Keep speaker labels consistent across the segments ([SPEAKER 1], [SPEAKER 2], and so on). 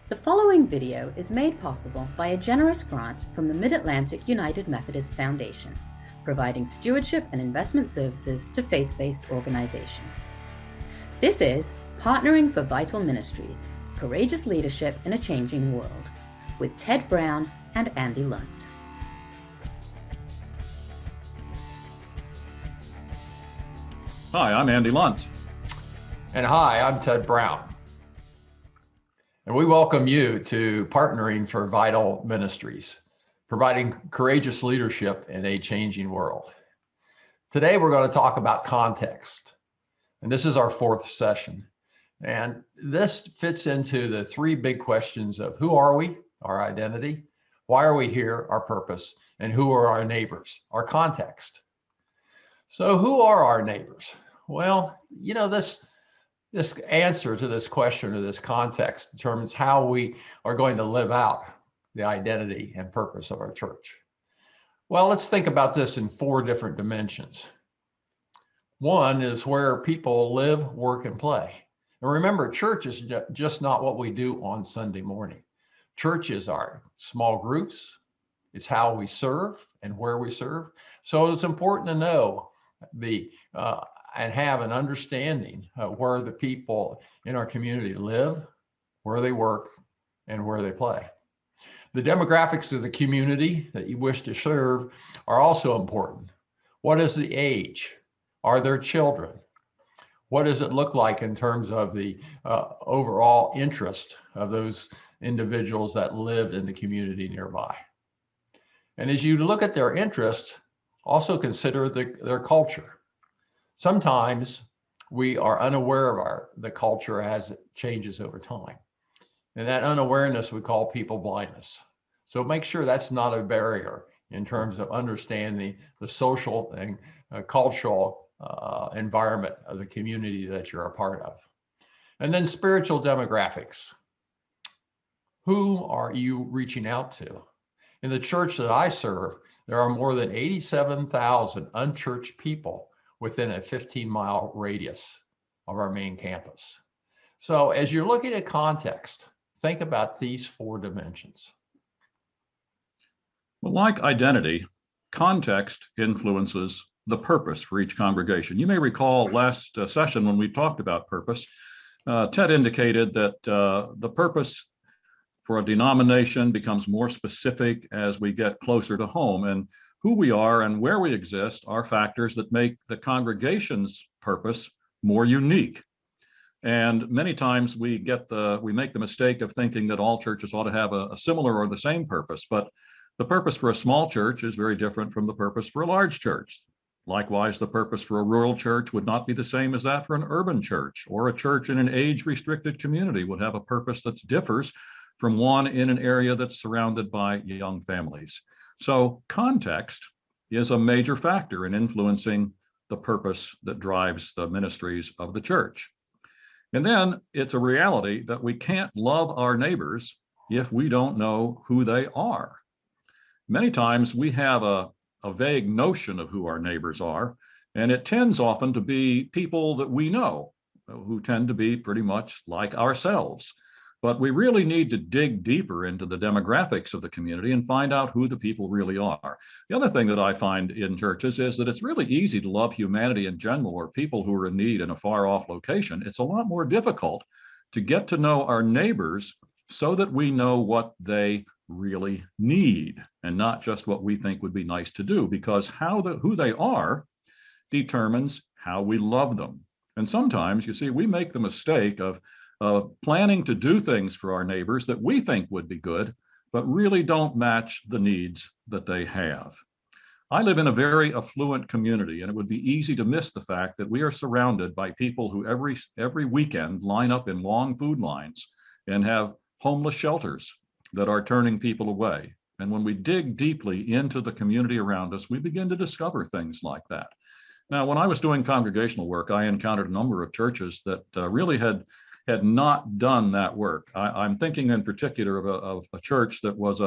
[SPEAKER 1] The following video is made possible by a generous grant from the Mid-Atlantic United Methodist Foundation, providing stewardship and investment services to faith-based organizations. This is Partnering for Vital Ministries, Courageous Leadership in a Changing World, with Ted Brown and Andy Lunt.
[SPEAKER 2] Hi, I'm Andy Lunt.
[SPEAKER 3] And hi, I'm Ted Brown. And we welcome you to Partnering for Vital Ministries, providing courageous leadership in a changing world. Today, we're going to talk about context. And this is our fourth session. And this fits into the three big questions of who are we, our identity, why are we here, our purpose, and who are our neighbors, our context. So who are our neighbors? Well, you know, this answer to this question or this context determines how we are going to live out the identity and purpose of our church. Well, let's think about this in four different dimensions. One is where people live, work, and play. And remember, church is just not what we do on Sunday morning. Church is our small groups. It's how we serve and where we serve. So it's important to know and have an understanding of where the people in our community live, where they work, and where they play. The demographics of the community that you wish to serve are also important. What is the age? Are there children? What does it look like in terms of the overall interest of those individuals that live in the community nearby? And as you look at their interest, also consider their culture. Sometimes we are unaware of the culture as it changes over time. And that unawareness we call people blindness. So make sure that's not a barrier in terms of understanding the social and cultural environment of the community that you're a part of. And then spiritual demographics. Who are you reaching out to? In the church that I serve, there are more than 87,000 unchurched people within a 15-mile radius of our main campus. So as you're looking at context, think about these four dimensions.
[SPEAKER 2] Well, like identity, context influences the purpose for each congregation. You may recall last session when we talked about purpose, Ted indicated that the purpose for a denomination becomes more specific as we get closer to home, and who we are and where we exist are factors that make the congregation's purpose more unique. And many times we make the mistake of thinking that all churches ought to have a similar or the same purpose, but the purpose for a small church is very different from the purpose for a large church. Likewise, the purpose for a rural church would not be the same as that for an urban church, or a church in an age-restricted community would have a purpose that differs from one in an area that's surrounded by young families. So context is a major factor in influencing the purpose that drives the ministries of the church. And then it's a reality that we can't love our neighbors if we don't know who they are. Many times we have a vague notion of who our neighbors are, and it tends often to be people that we know who tend to be pretty much like ourselves. But we really need to dig deeper into the demographics of the community and find out who the people really are. The other thing that I find in churches is that it's really easy to love humanity in general or people who are in need in a far off location. It's a lot more difficult to get to know our neighbors so that we know what they really need and not just what we think would be nice to do, because who they are determines how we love them. And sometimes, you see, we make the mistake of planning to do things for our neighbors that we think would be good, but really don't match the needs that they have. I live in a very affluent community, and it would be easy to miss the fact that we are surrounded by people who every weekend line up in long food lines and have homeless shelters that are turning people away. And when we dig deeply into the community around us, we begin to discover things like that. Now, when I was doing congregational work, I encountered a number of churches that really had not done that work. I'm thinking in particular of a church that was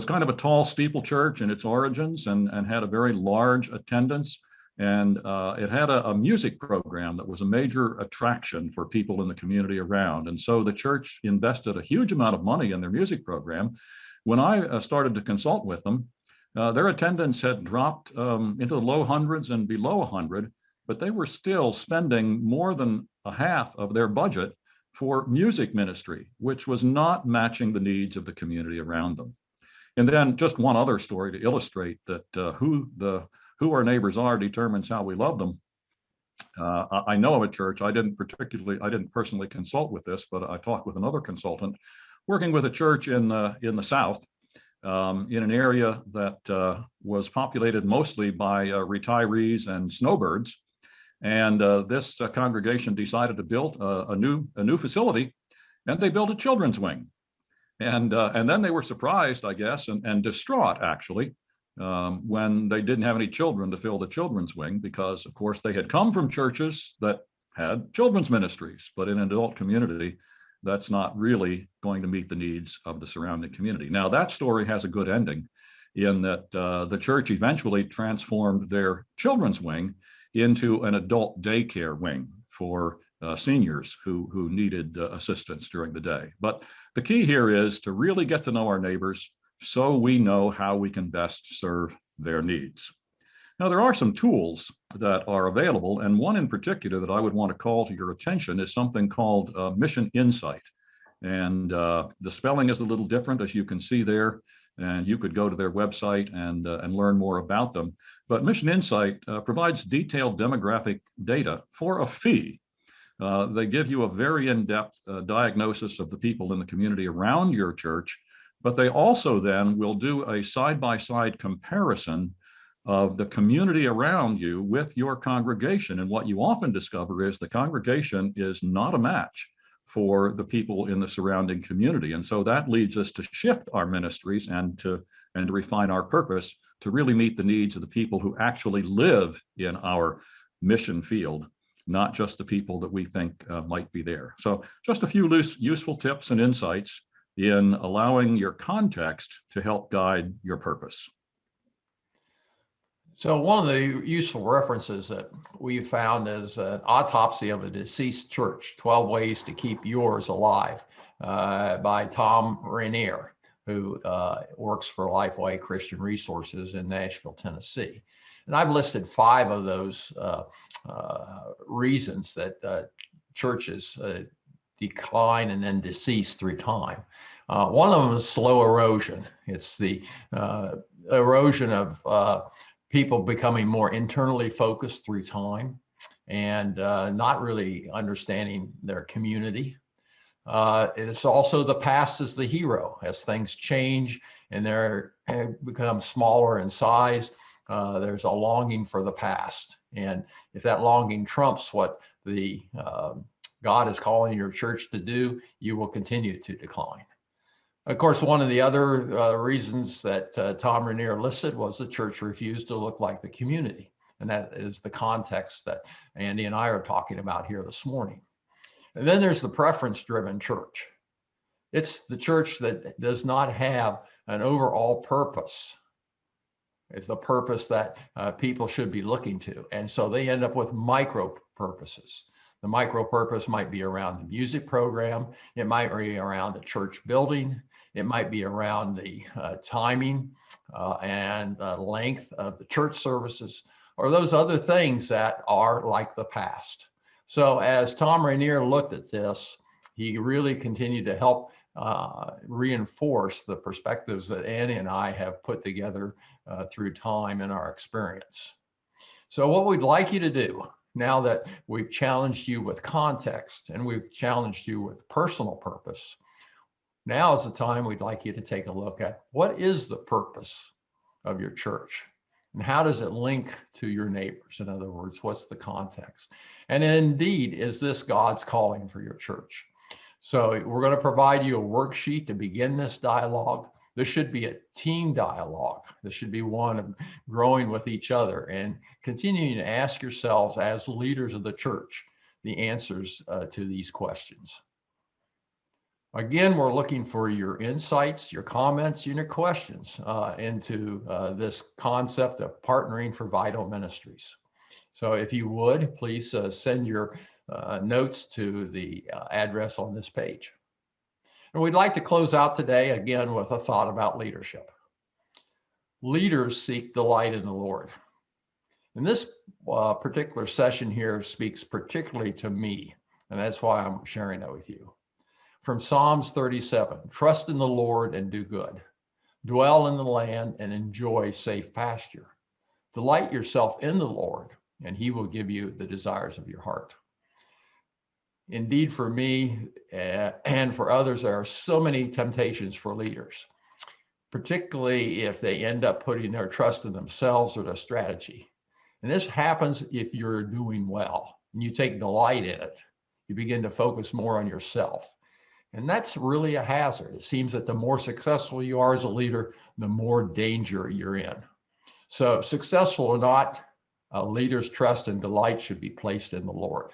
[SPEAKER 2] kind of a tall steeple church in its origins and had a very large attendance, And it had a music program that was a major attraction for people in the community around. And so the church invested a huge amount of money in their music program. When I started to consult with them, their attendance had dropped into the low hundreds and below 100, but they were still spending more than a half of their budget for music ministry, which was not matching the needs of the community around them. And then just one other story to illustrate that who our neighbors are determines how we love them. I know of a church. I didn't personally consult with this, but I talked with another consultant working with a church in the South, in an area that was populated mostly by retirees and snowbirds. And this congregation decided to build a new facility, and they built a children's wing. And then they were surprised, I guess, and distraught actually, when they didn't have any children to fill the children's wing, because of course they had come from churches that had children's ministries, but in an adult community, that's not really going to meet the needs of the surrounding community. Now that story has a good ending in that the church eventually transformed their children's wing into an adult daycare wing for seniors who needed assistance during the day. But the key here is to really get to know our neighbors so we know how we can best serve their needs. Now, there are some tools that are available, and one in particular that I would want to call to your attention is something called Mission Insight. And the spelling is a little different, as you can see there, and you could go to their website and learn more about them. But Mission Insight provides detailed demographic data for a fee. They give you a very in-depth diagnosis of the people in the community around your church, but they also then will do a side-by-side comparison of the community around you with your congregation. And what you often discover is the congregation is not a match for the people in the surrounding community. And so that leads us to shift our ministries and to refine our purpose to really meet the needs of the people who actually live in our mission field, not just the people that we think might be there. So just a few useful tips and insights in allowing your context to help guide your purpose.
[SPEAKER 3] So one of the useful references that we found is an autopsy of a deceased church, 12 Ways to Keep Yours Alive, by Tom Rainier, who works for Lifeway Christian Resources in Nashville, Tennessee. And I've listed 5 of those reasons that churches decline and then decease through time. One of them is slow erosion. It's the erosion of people becoming more internally focused through time and not really understanding their community. It's also the past is the hero. As things change and they become smaller in size, there's a longing for the past. And if that longing trumps what the God is calling your church to do, you will continue to decline. Of course, one of the other reasons that Tom Rainier listed was the church refused to look like the community. And that is the context that Andy and I are talking about here this morning. And then there's the preference-driven church. It's the church that does not have an overall purpose. It's the purpose that people should be looking to. And so they end up with micro purposes. The micro purpose might be around the music program. It might be around the church building. It might be around the timing and length of the church services, or those other things that are like the past. So as Tom Rainier looked at this, he really continued to help reinforce the perspectives that Annie and I have put together through time in our experience. So what we'd like you to do, now that we've challenged you with context and we've challenged you with personal purpose, now is the time we'd like you to take a look at what is the purpose of your church and how does it link to your neighbors? In other words, what's the context? And indeed, is this God's calling for your church? So we're going to provide you a worksheet to begin this dialogue. This should be a team dialogue. This should be one of growing with each other and continuing to ask yourselves as leaders of the church the answers to these questions. Again, we're looking for your insights, your comments, and your questions into this concept of partnering for vital ministries. So if you would, please send your notes to the address on this page. And we'd like to close out today again with a thought about leadership. Leaders seek delight in the Lord. And this particular session here speaks particularly to me, and that's why I'm sharing it with you. From Psalms 37, trust in the Lord and do good. Dwell in the land and enjoy safe pasture. Delight yourself in the Lord, and he will give you the desires of your heart. Indeed, for me and for others, there are so many temptations for leaders, particularly if they end up putting their trust in themselves or their strategy. And this happens if you're doing well and you take delight in it. You begin to focus more on yourself. And that's really a hazard. It seems that the more successful you are as a leader, the more danger you're in. So successful or not, a leader's trust and delight should be placed in the Lord.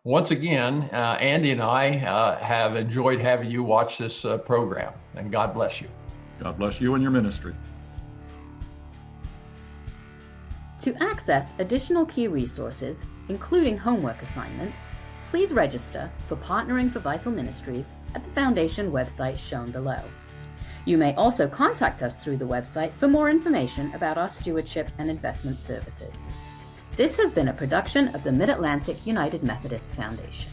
[SPEAKER 3] Once again, Andy and I have enjoyed having you watch this program, and God bless you.
[SPEAKER 2] God bless you and your ministry.
[SPEAKER 1] To access additional key resources, including homework assignments, please register for Partnering for Vital Ministries at the Foundation website shown below. You may also contact us through the website for more information about our stewardship and investment services. This has been a production of the Mid-Atlantic United Methodist Foundation.